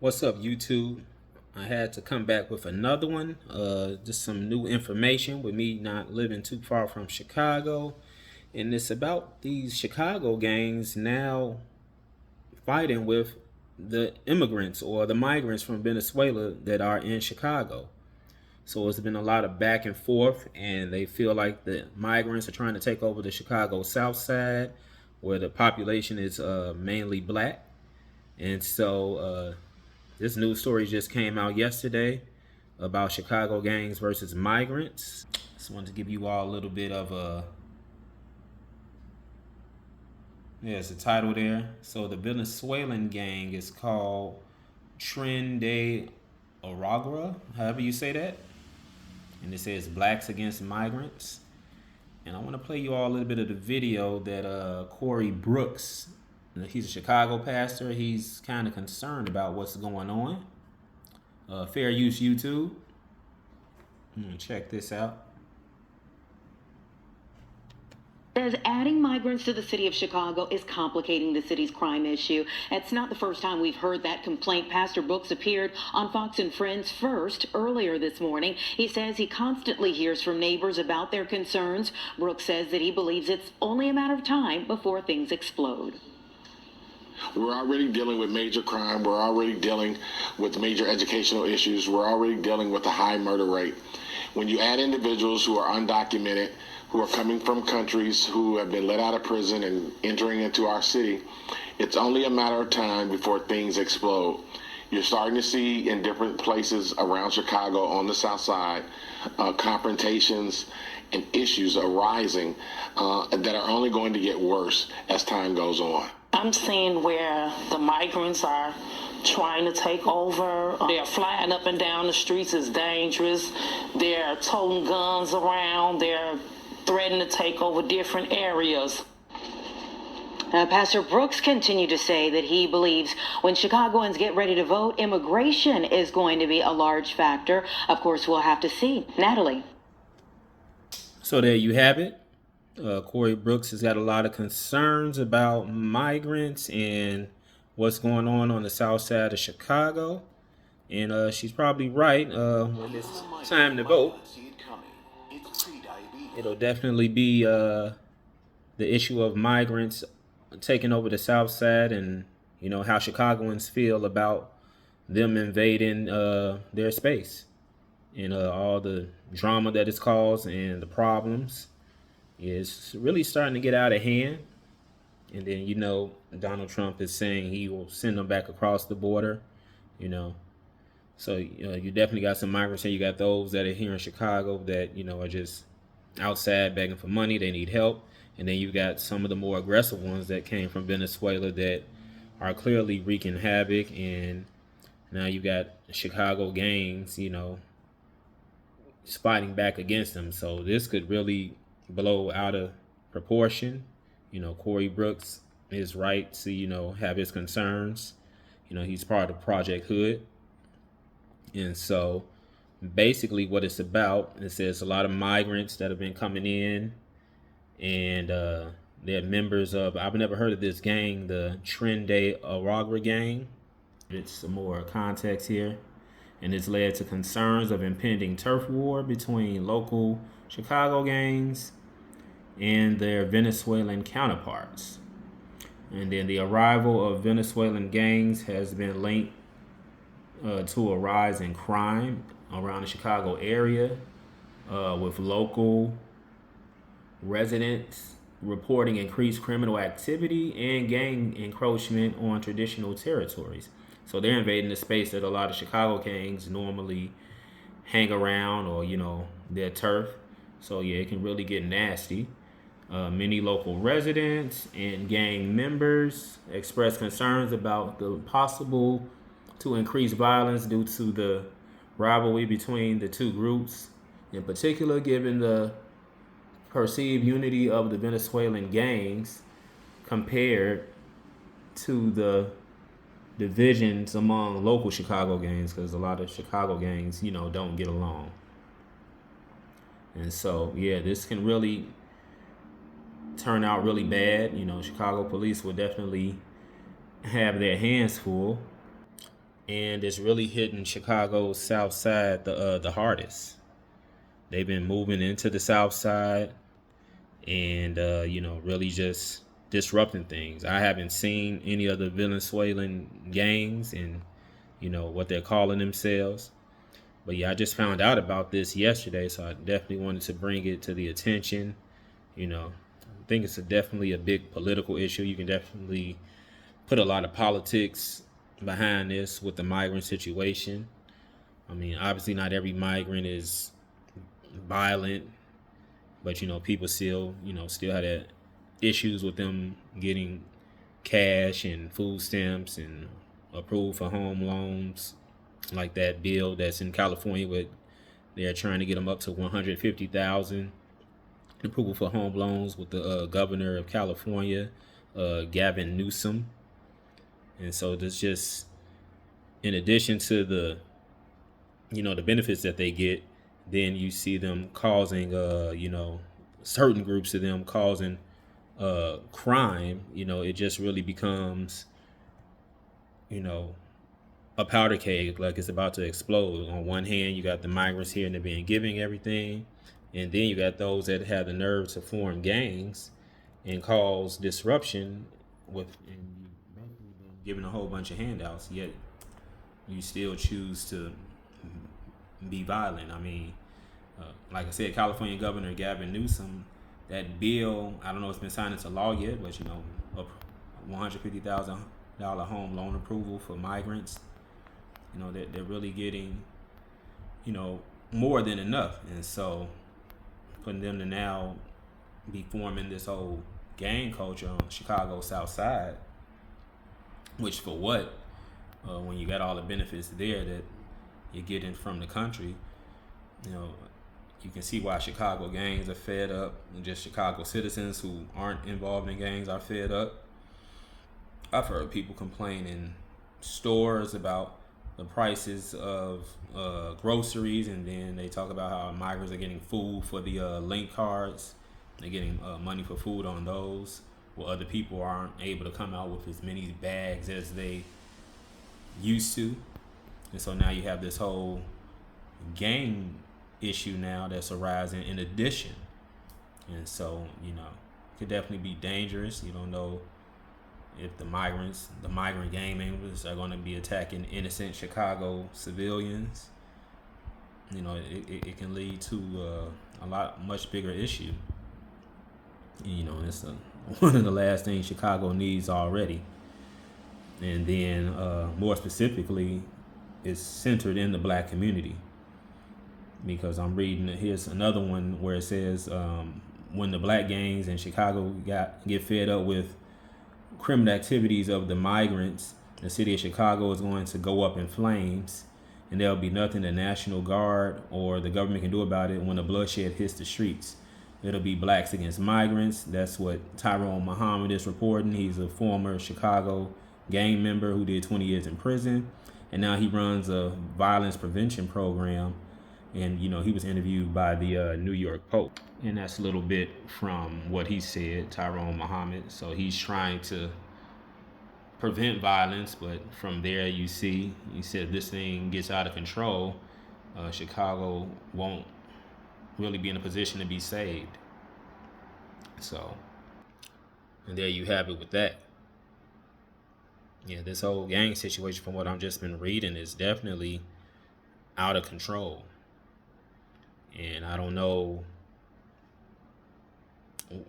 What's up, YouTube? I had to come back with another one. Just some new information with me not living too far from Chicago. And it's about these Chicago gangs now fighting with the immigrants or the migrants from Venezuela that are in Chicago. So it's been a lot of back and forth, and they feel like the migrants are trying to take over the Chicago South Side, where the population is mainly black. And so this news story just came out yesterday about Chicago gangs versus migrants. Just wanted to give you all a little bit of a it's a title there. So the Venezuelan gang is called Tren de Aragua, however you say that, and it says blacks against migrants. And I want to play you all a little bit of the video that Corey Brooks, he's a Chicago pastor. He's kind of concerned about what's going on. Fair use YouTube. Check this out. Says adding migrants to the city of Chicago is complicating the city's crime issue. It's not the first time we've heard that complaint. Pastor Brooks appeared on Fox and Friends First earlier this morning. He says he constantly hears from neighbors about their concerns. Brooks says that he believes it's only a matter of time before things explode. We're already dealing with major crime. We're already dealing with major educational issues. We're already dealing with a high murder rate. When you add individuals who are undocumented, who are coming from countries who have been let out of prison and entering into our city, it's only a matter of time before things explode. You're starting to see in different places around Chicago on the south side confrontations and issues arising that are only going to get worse as time goes on. I'm seeing where the migrants are trying to take over. They're flying up and down the streets. It's dangerous. They're toting guns around. They're threatening to take over different areas. Pastor Brooks continued to say that he believes when Chicagoans get ready to vote, immigration is going to be a large factor. Of course, we'll have to see. Natalie. So there you have it. Corey Brooks has got a lot of concerns about migrants and what's going on the south side of Chicago. And she's probably right. When it's time to vote, it'll definitely be the issue of migrants taking over the south side, and you know how Chicagoans feel about them invading their space, and all the drama that it's caused and the problems is really starting to get out of hand. And then Donald Trump is saying he will send them back across the border, so you definitely got some migrants here. You got those that are here in Chicago that are just outside begging for money. They need help. And then you got some of the more aggressive ones that came from Venezuela that are clearly wreaking havoc. And now you got Chicago gangs, fighting back against them. So this could really blow out of proportion. Corey Brooks is right to, have his concerns. He's part of Project Hood. And so basically what it's about, it says a lot of migrants that have been coming in, and they're members of, I've never heard of this gang, the Tren de Aragua gang. It's some more context here. And it's led to concerns of impending turf war between local Chicago gangs and their Venezuelan counterparts. And then the arrival of Venezuelan gangs has been linked to a rise in crime around the Chicago area, with local residents reporting increased criminal activity and gang encroachment on traditional territories. So they're invading the space that a lot of Chicago gangs normally hang around, or their turf. So yeah, it can really get nasty. Many local residents and gang members express concerns about the possible to increase violence due to the rivalry between the two groups, in particular given the perceived unity of the Venezuelan gangs compared to the divisions among local Chicago gangs, because a lot of Chicago gangs, don't get along. And so, yeah, this can really turn out really bad. Chicago police will definitely have their hands full. and it's really hitting Chicago's South Side the hardest. They've been moving into the South Side, and really just disrupting things. I haven't seen any of the Venezuelan gangs and what they're calling themselves. But yeah, I just found out about this yesterday, so I definitely wanted to bring it to the attention. I think it's definitely a big political issue. You can definitely put a lot of politics behind this with the migrant situation. I mean, obviously, not every migrant is violent, but people still had that issues with them getting cash and food stamps and approved for home loans, like that bill that's in California with they're trying to get them up to 150,000 approval for home loans with the governor of California, Gavin Newsom. And so this just, in addition to the benefits that they get, then you see them causing certain groups of them causing crime. It just really becomes you know a powder keg, like it's about to explode. On one hand, you got the migrants here and they're being giving everything, and then you got those that have the nerve to form gangs and cause disruption and you basically been given a whole bunch of handouts, yet you still choose to be violent. I mean, like I said, California Governor Gavin Newsom, that bill, I don't know if it's been signed into law yet, but a $150,000 home loan approval for migrants. They're really getting, more than enough. And so putting them to now be forming this whole gang culture on Chicago South Side, which for what? When you got all the benefits there that you're getting from the country, you know, you can see why Chicago gangs are fed up, and just Chicago citizens who aren't involved in gangs are fed up. I've heard people complain in stores about the prices of groceries, and then they talk about how migrants are getting food for the link cards. They're getting money for food on those, where other people aren't able to come out with as many bags as they used to. And so now you have this whole gang issue now that's arising in addition. And so, it could definitely be dangerous. You don't know if the migrant gang members are going to be attacking innocent Chicago civilians. It can lead to much bigger issue. It's one of the last things Chicago needs already. And then more specifically, it's centered in the black community. Because I'm reading, here's another one where it says, when the black gangs in Chicago get fed up with criminal activities of the migrants, the city of Chicago is going to go up in flames, and there'll be nothing the National Guard or the government can do about it when the bloodshed hits the streets. It'll be blacks against migrants. That's what Tyrone Muhammad is reporting. He's a former Chicago gang member who did 20 years in prison, and now he runs a violence prevention program. And he was interviewed by the New York Post, and that's a little bit from what he said, Tyrone Muhammad. So he's trying to prevent violence, but from there he said if this thing gets out of control, Chicago won't really be in a position to be saved. So, and there you have it with that. Yeah, this whole gang situation, from what I've just been reading, is definitely out of control. And I don't know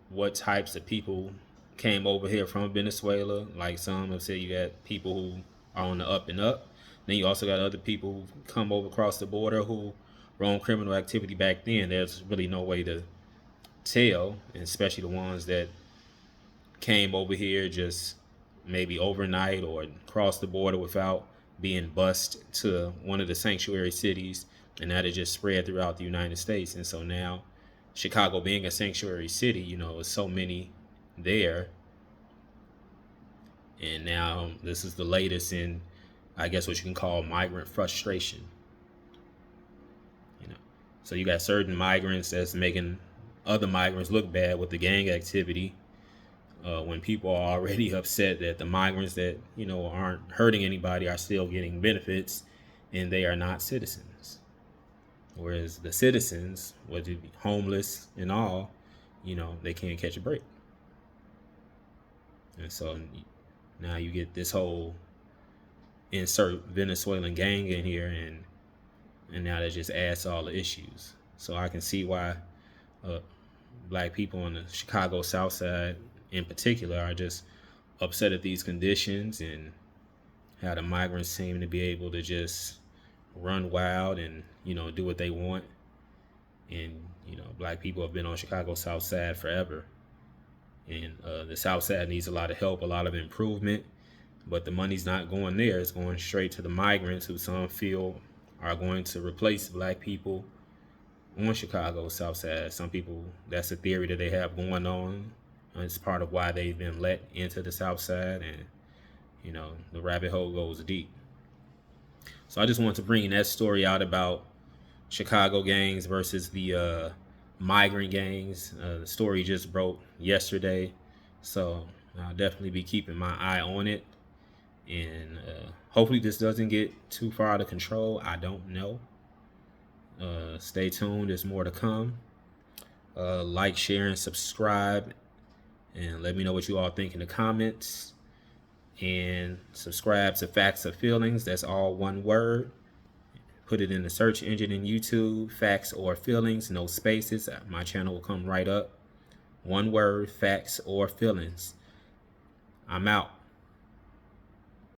what types of people came over here from Venezuela. Like some have said, you got people who are on the up and up. Then you also got other people who come over across the border who were on criminal activity back then. There's really no way to tell, and especially the ones that came over here just maybe overnight or crossed the border without being bused to one of the sanctuary cities, and that it just spread throughout the United States. And so now, Chicago being a sanctuary city, there's so many there. And now this is the latest in, I guess, what you can call migrant frustration. So you got certain migrants that's making other migrants look bad with the gang activity. when people are already upset that the migrants that aren't hurting anybody are still getting benefits, and they are not citizens. Whereas the citizens, whether it be homeless and all, they can't catch a break. And so now you get this whole insert Venezuelan gang in here, and now that just adds to all the issues. So I can see why black people on the Chicago South Side in particular are just upset at these conditions, and how the migrants seem to be able to just run wild and do what they want. And black people have been on Chicago South Side forever, and the South Side needs a lot of help, a lot of improvement, but the money's not going there. It's going straight to the migrants, who some feel are going to replace black people on Chicago South Side. Some people, that's a theory that they have going on. It's part of why they've been let into the South Side, and the rabbit hole goes deep. So I just want to bring that story out about Chicago gangs versus the migrant gangs. The story just broke yesterday, so I'll definitely be keeping my eye on it, and hopefully this doesn't get too far out of control. I don't know. Stay tuned, there's more to come. Like, share, and subscribe, and let me know what you all think in the comments. And subscribe to Facts or Feelings. That's all one word. Put it in the search engine in YouTube, Facts or Feelings, no spaces. My channel will come right up. One word, Facts or Feelings. I'm out.